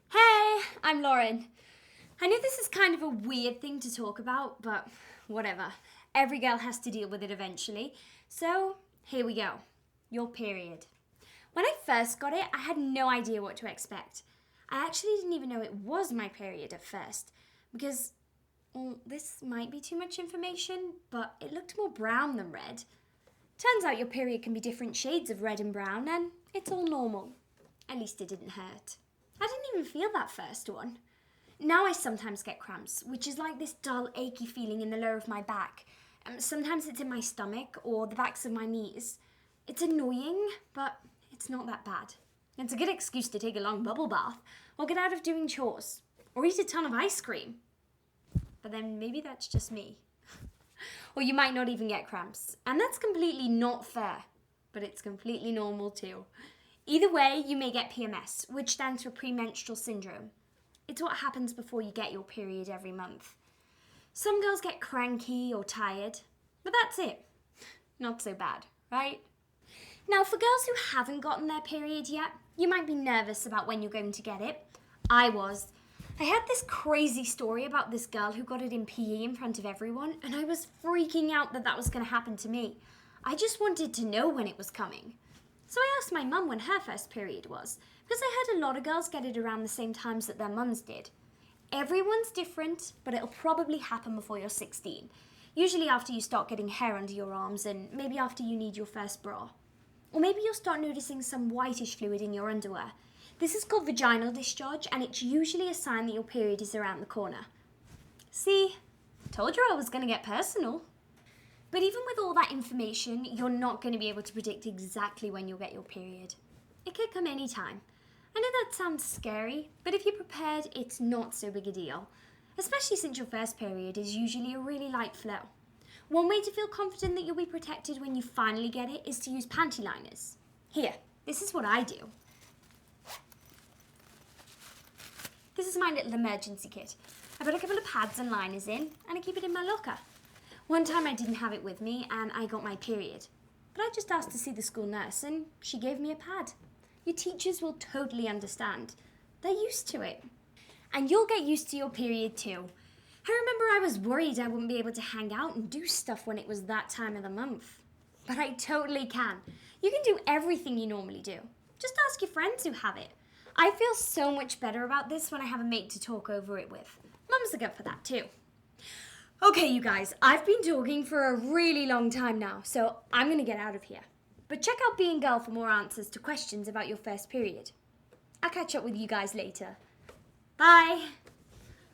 Hey, I'm Lauren. I know this is kind of a weird thing to talk about, but whatever. Every girl has to deal with it eventually. So, here we go. Your period. When I first got it, I had no idea what to expect. I actually didn't even know it was my period at first, because, well, this might be too much information, but it looked more brown than red. Turns out your period can be different shades of red and brown, and it's all normal. At least it didn't hurt. I didn't even feel that first one. Now I sometimes get cramps, which is like this dull, achy feeling in the lower of my back. Sometimes it's in my stomach or the backs of my knees. It's annoying, but it's not that bad. It's a good excuse to take a long bubble bath or get out of doing chores or eat a ton of ice cream. But then maybe that's just me. Or you might not even get cramps. And that's completely not fair, but it's completely normal too. Either way, you may get PMS, which stands for Premenstrual Syndrome. It's what happens before you get your period every month. Some girls get cranky or tired, but that's it. Not so bad, right? Now, for girls who haven't gotten their period yet, you might be nervous about when you're going to get it. I was. I had this crazy story about this girl who got it in PE in front of everyone, and I was freaking out that was going to happen to me. I just wanted to know when it was coming. So I asked my mum when her first period was, because I heard a lot of girls get it around the same times that their mums did. Everyone's different, but it'll probably happen before you're 16. Usually after you start getting hair under your arms and maybe after you need your first bra. Or maybe you'll start noticing some whitish fluid in your underwear. This is called Vaginal Discharge, and it's usually a sign that your period is around the corner. See, told you I was going to get personal. But even with all that information, you're not going to be able to predict exactly when you'll get your period. It could come anytime. I know that sounds scary, but if you're prepared, it's not so big a deal. Especially since your first period is usually a really light flow. One way to feel confident that you'll be protected when you finally get it is to use panty liners. Here, this is what I do. This is my little emergency kit. I put a couple of pads and liners in, and I keep it in my locker. One time I didn't have it with me, and I got my period. But I just asked to see the school nurse, and she gave me a pad. Your teachers will totally understand. They're used to it. And you'll get used to your period too. I remember I was worried I wouldn't be able to hang out and do stuff when it was that time of the month. But I totally can. You can do everything you normally do. Just ask your friends who have it. I feel so much better about this when I have a mate to talk over it with. Mums are good for that too. Okay, you guys, I've been talking for a really long time now, so I'm going to get out of here. But check out Beinggirl for more answers to questions about your first period. I'll catch up with you guys later. Bye!